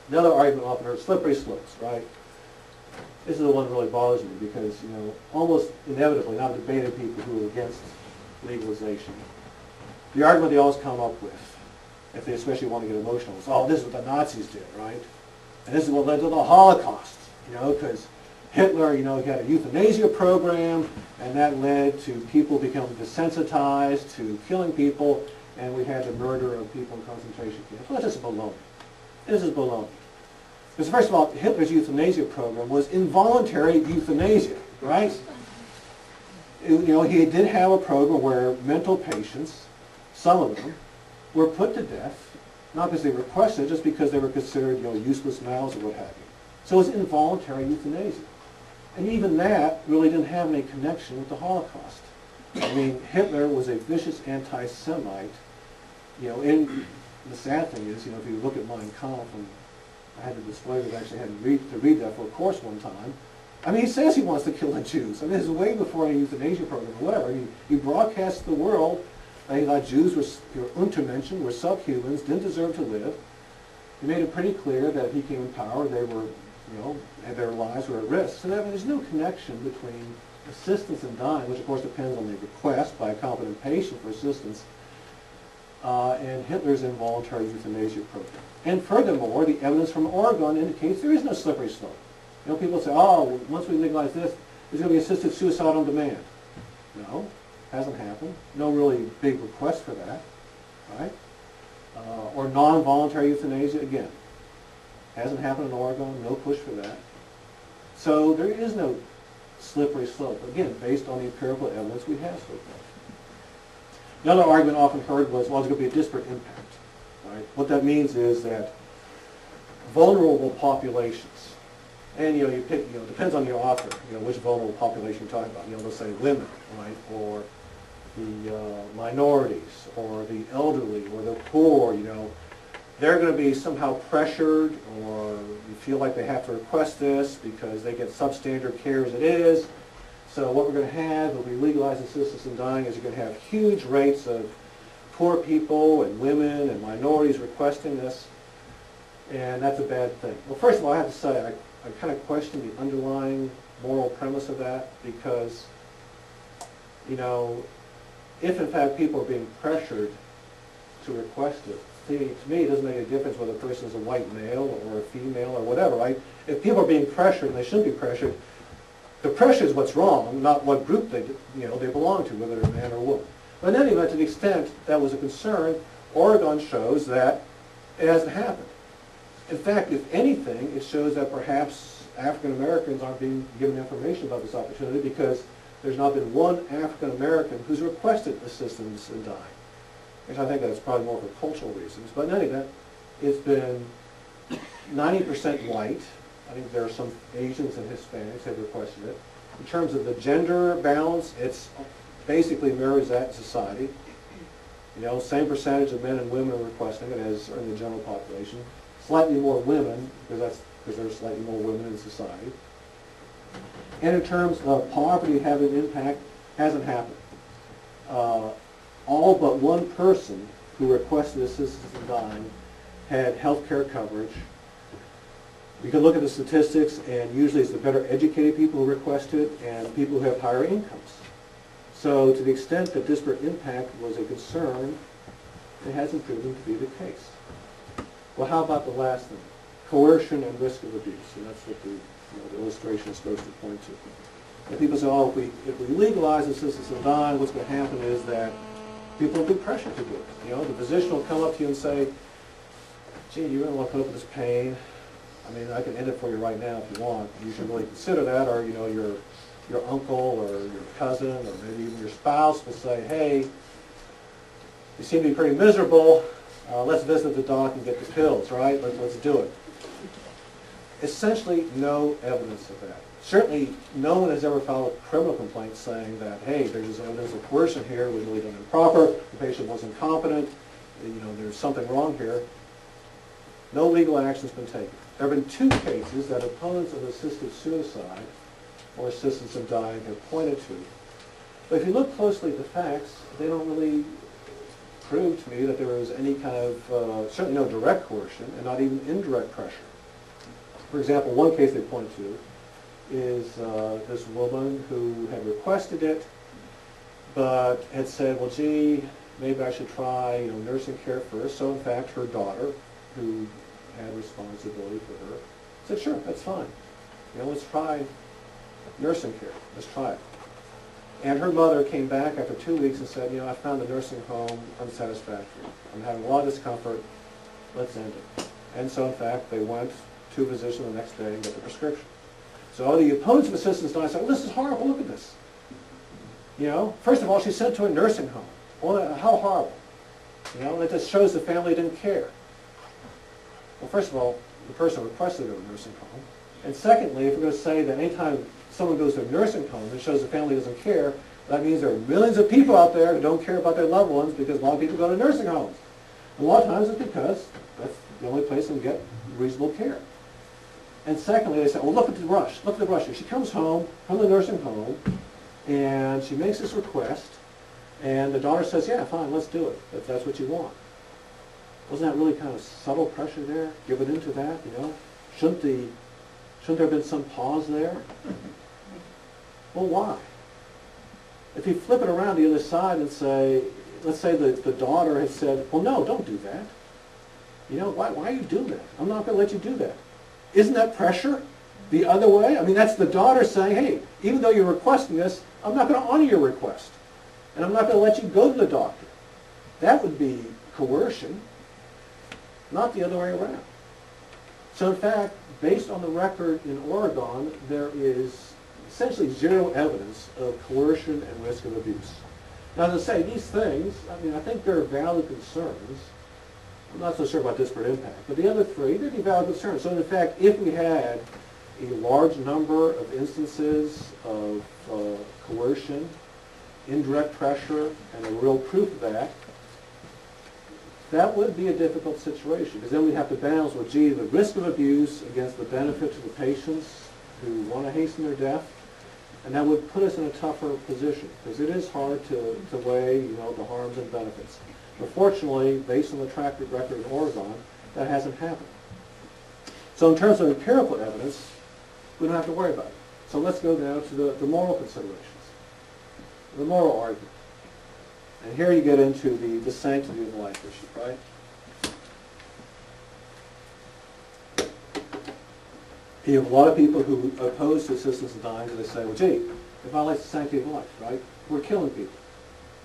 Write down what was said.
Another argument often heard, slippery slopes, right? This is the one that really bothers me because, you know, almost inevitably, now I've debated people who are against legalization. The argument they always come up with, if they especially want to get emotional, is, oh, this is what the Nazis did, right? And this is what led to the Holocaust, you know, because Hitler, you know, he had a euthanasia program, and that led to people becoming desensitized to killing people, and we had the murder of people in concentration camps. Well, this is baloney. This is baloney. Because first of all, Hitler's euthanasia program was involuntary euthanasia, right? You know, he did have a program where mental patients, some of them, were put to death, not because they requested it, just because they were considered, you know, useless mouths or what have you. So it was involuntary euthanasia. And even that really didn't have any connection with the Holocaust. I mean, Hitler was a vicious anti-Semite, you know, and the sad thing is, you know, if you look at Mein Kampf, and I had the displeasure of actually had to read that for a course one time. I mean, he says he wants to kill the Jews. I mean, this is way before any euthanasia program or whatever. He broadcasts to the world that he thought Jews were Untermenschen, were subhumans, didn't deserve to live. He made it pretty clear that if he came in power, they were, you know, their lives were at risk. So there's no connection between assistance in dying, which of course depends on the request by a competent patient for assistance, and Hitler's involuntary euthanasia program. And furthermore, the evidence from Oregon indicates there is no slippery slope. You know, people say, oh, once we legalize this, there's going to be assisted suicide on demand. No, hasn't happened. No really big request for that, right? Or non-voluntary euthanasia, again. Hasn't happened in Oregon, no push for that. So there is no slippery slope, again, based on the empirical evidence we have so far. Another argument often heard was, well, there's going to be a disparate impact. Right? What that means is that vulnerable populations, and you know, you pick, you know, depends on your author, you know, which vulnerable population you're talking about. You know, let's say women, right, or the minorities, or the elderly, or the poor. You know, they're going to be somehow pressured, or you feel like they have to request this because they get substandard care as it is. So what we're going to have, if we legalize assistance in dying, is you're going to have huge rates of poor people and women and minorities requesting this, and that's a bad thing. Well, first of all, I have to say, I kind of question the underlying moral premise of that, because, you know, if in fact people are being pressured to request it, to me it doesn't make a difference whether a person is a white male or a female or whatever, right? If people are being pressured, and they shouldn't be pressured, the pressure is what's wrong, not what group they belong to, whether they're a man or a woman. But in any event, to the extent that was a concern, Oregon shows that it hasn't happened. In fact, if anything, it shows that perhaps African Americans aren't being given information about this opportunity because there's not been one African American who's requested assistance in dying. Which I think that's probably more for cultural reasons. But in any event, it's been 90% white. I think there are some Asians and Hispanics have requested it. In terms of the gender balance, it's basically mirrors that in society. You know, same percentage of men and women are requesting it as in the general population. Slightly more women, because there's slightly more women in society. And in terms of poverty having an impact, hasn't happened. All but one person who requested assistance in dying had health care coverage. You can look at the statistics, and usually it's the better educated people who request it and people who have higher incomes. So to the extent that disparate impact was a concern, it hasn't proven to be the case. Well, how about the last thing? Coercion and risk of abuse. And that's what the illustration is supposed to point to. And people say, oh, if we legalize assistance in dying, what's going to happen is that people will be pressured to do it. You know, the physician will come up to you and say, gee, you really want to put up with this pain? I mean, I can end it for you right now if you want. You should really consider that, or, you know, your uncle or your cousin or maybe even your spouse will say, hey, you seem to be pretty miserable. Let's visit the doc and get the pills, right? Let's do it. Essentially, no evidence of that. Certainly, no one has ever filed a criminal complaint saying that, hey, there's evidence of coercion here, we really done improper, the patient was incompetent, you know, there's something wrong here. No legal action's been taken. There have been 2 cases that opponents of assisted suicide or assistance in dying have pointed to. But if you look closely at the facts, they don't really prove to me that there was any kind of, certainly no direct coercion, and not even indirect pressure. For example, one case they point to is this woman who had requested it, but had said, well, gee, maybe I should try, nursing care first. So in fact, her daughter, who had responsibility for her, said, sure, that's fine. Let's try nursing care. Let's try it. And her mother came back after 2 weeks and said, I found the nursing home unsatisfactory. I'm having a lot of discomfort. Let's end it. And so in fact, they went to a physician the next day and got the prescription. So the opponents of assistance dying said, well, this is horrible. Look at this. First of all, she's sent to a nursing home. Well, how horrible. It just shows the family didn't care. Well, first of all, the person requested to go to a nursing home. And secondly, if we're going to say that anytime someone goes to a nursing home and shows the family doesn't care, that means there are millions of people out there who don't care about their loved ones because a lot of people go to nursing homes. A lot of times it's because that's the only place they can get reasonable care. And secondly, they say, well, look at the rush. Look at the rush. She comes home from the nursing home, and she makes this request, and the daughter says, yeah, fine, let's do it, if that's what you want. Wasn't that really kind of subtle pressure there, given into that, Shouldn't there have been some pause there? Well, why? If you flip it around the other side and say, let's say the daughter had said, well, no, don't do that. Why are you doing that? I'm not going to let you do that. Isn't that pressure the other way? I mean, that's the daughter saying, hey, even though you're requesting this, I'm not going to honor your request. And I'm not going to let you go to the doctor. That would be coercion, not the other way around. So in fact, based on the record in Oregon, there is essentially zero evidence of coercion and risk of abuse. Now, as I say, these things, I think they're valid concerns. I'm not so sure about disparate impact, but the other three, they'd be valid concerns. So in fact, if we had a large number of instances of coercion, indirect pressure, and a real proof of that, that would be a difficult situation, because then we'd have to balance, well, gee, the risk of abuse against the benefit to the patients who want to hasten their death, and that would put us in a tougher position, because it is hard to weigh, the harms and benefits. But fortunately, based on the track record in Oregon, that hasn't happened. So in terms of empirical evidence, we don't have to worry about it. So let's go now to the moral considerations, the moral argument. And here you get into the sanctity of life issue, right? You have a lot of people who oppose to assistance in dying, and they say, well, gee, it violates the sanctity of life, right? We're killing people.